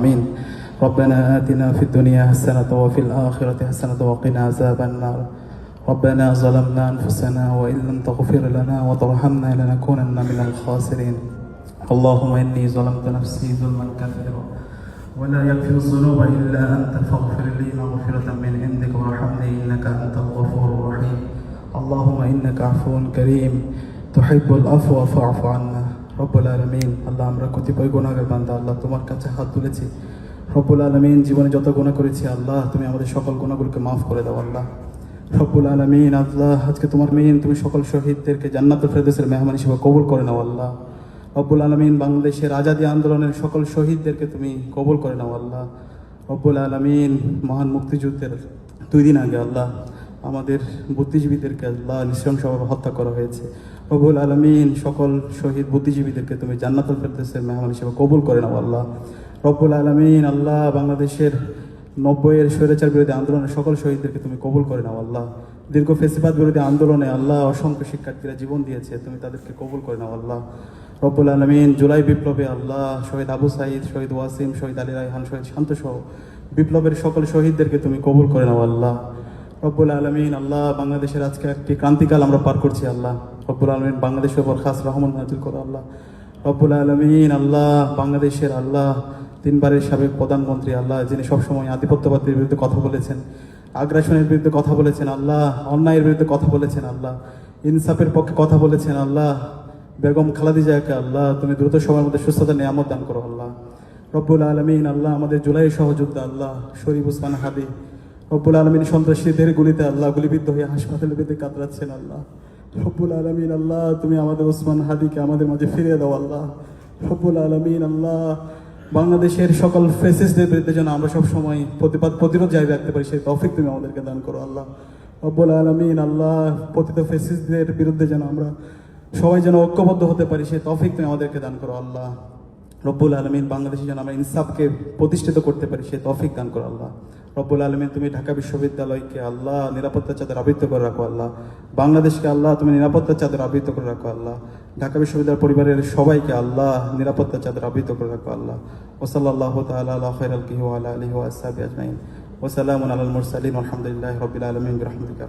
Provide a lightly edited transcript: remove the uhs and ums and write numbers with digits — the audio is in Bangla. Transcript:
آمين. ربنا آتنا في الدنيا حسنة وفي الآخرة حسنة وقنا عذاب النار. ربنا ظلمنا أنفسنا وإن لم تغفر لنا وترحمنا لنكونن من الخاسرين. اللهم إني ظلمت نفسي ظلما كثيرا ولا يغفر الذنوب إلا أنت فاغفر لي مغفرة من عندك وارحمني إنك أنت الغفور الرحيم. اللهم إنك عفو كريم تحب العفو فاعف عنا. রব্বুল আলামিন, আল্লাহ আমরা কতিপয় গুনাহগার বান্দা, আল্লাহ তোমার কাছে হাত তুলেছি। রব্বুল আলামিন, জীবনে যত গুনাহ করেছি আল্লাহ তুমি আমাদের সকল গুনাহগুলোকে মাফ করে দাও আল্লাহ। রব্বুল আলামিন, আল্লাহ আজকে তোমার মেইন তুমি সকল শহীদদেরকে জান্নাতুল ফেরদৌসের মেহমান হিসেবে কবুল করে নাও আল্লাহ। রব্বুল আলামিন, বাংলাদেশের আজাদী আন্দোলনের সকল শহীদদেরকে তুমি কবুল করে নাও আল্লাহ। রব্বুল আলামিন, মহান মুক্তিযুদ্ধের 2 দিন আগে আল্লাহ আমাদের বুদ্ধিজীবীদেরকে আল্লাহ নৃশংসভাবে হত্যা করা হয়েছে। রব্বুল আলামিন, সকল শহীদ বুদ্ধিজীবীদেরকে তুমি জান্নাতুল ফেরদৌসের মেহমান হিসেবে কবুল করে নাও আল্লাহ। রব্বুল আলামিন, আল্লাহ বাংলাদেশের 90-এর স্বৈরাচার বিরোধী আন্দোলনের সকল শহীদদেরকে তুমি কবুল করে নাও আল্লাহ। দীর্ঘ ফেসিবাদ বিরোধী আন্দোলনে আল্লাহ অসংখ্য শিক্ষার্থীরা জীবন দিয়েছে, তুমি তাদেরকে কবুল করে নাও আল্লাহ। রব্বুল আলামিন, জুলাই বিপ্লবে আল্লাহ শহীদ আবু সাঈদ, শহীদ ওয়াসিম, শহীদ আলী রায়হান, শহীদ শান্ত সহ বিপ্লবের সকল শহীদদেরকে তুমি কবুল করে নাও আল্লাহ। রব্বুল আলামিন, আল্লাহ বাংলাদেশের আজকে একটি ক্রান্তিকাল আমরা পার করছি আল্লাহ। রব্বুল আলামিন, বাংলাদেশের উপর খাস রহমান নাজিল করো আল্লাহ। রব্বুল আলামিন, আল্লাহ বাংলাদেশের আল্লাহ 3 বারের সাবেক প্রধানমন্ত্রী আল্লাহ, যিনি সবসময় আধিপত্যবাদের বিরুদ্ধে কথা বলেছেন, আগ্রাসনের বিরুদ্ধে কথা বলেছেন আল্লাহ, অন্যায়ের বিরুদ্ধে কথা বলেছেন আল্লাহ, ইনসাফের পক্ষে কথা বলেছেন আল্লাহ, বেগম খালেদা জিয়াকে আল্লাহ তুমি দ্রুত সময়ের মধ্যে সুস্থতা নিয়ামত দান করো আল্লাহ। রব্বুল আলামিন, আল্লাহ আমাদের জুলাই সহযোদ্ধা আল্লাহ শরীফ ওসমান হাদি, রব্বুল আলামিন সন্ত্রাসীদের গুলিতে আল্লাহ গুলিবিদ্ধ হয়ে হাসপাতালে বেঁধে কাতরাচ্ছেন আল্লাহ। রব্বুল আলামিন, আল্লাহ তুমি আমাদের ওসমান হাদিকে আমাদের মাঝে ফিরিয়ে দাও আল্লাহ। রব্বুল আলামিন, আল্লাহ বাংলাদেশের সকল ফেসিস্টদের বিরুদ্ধে যেন আমরা সবসময় প্রতিরোধ জারি রাখতে পারি সেই তৌফিক তুমি আমাদেরকে দান করো আল্লাহ। রব্বুল আলামিন, আল্লাহ পতিত ফেসিস্টদের বিরুদ্ধে যেন আমরা সবাই যেন ঐক্যবদ্ধ হতে পারি সেই তৌফিক তুমি আমাদেরকে দান করো আল্লাহ। রব্বুল আলামিন, বাংলাদেশে যেন আমরা ইনসাফকে প্রতিষ্ঠিত করতে পারি সেই তৌফিক দান করো আল্লাহ। রব্বুল আলামিন, তুমি ঢাকা বিশ্ববিদ্যালয়কে আল্লাহ নিরাপত্তার চাদর আবৃত করে রাখো আল্লাহ। বাংলাদেশকে আল্লাহ তুমি নিরাপত্তার চাদর আবৃত করে রাখো আল্লাহ। ঢাকা বিশ্ববিদ্যালয় পরিবারের সবাইকে আল্লাহ নিরাপত্তার চাদর আবৃত করে রাখো আল্লাহ। ওয়াসাল্লাল্লাহু তাআলা আলা খায়রিল ওয়া আলা আলিহি ওয়া আসহাবিহি আজমাইন। ওয়া সালামুন আলাল মুরসালিন ওয়া আলহামদুলিল্লাহি রাব্বিল আলামিন বিরহমাতিকা।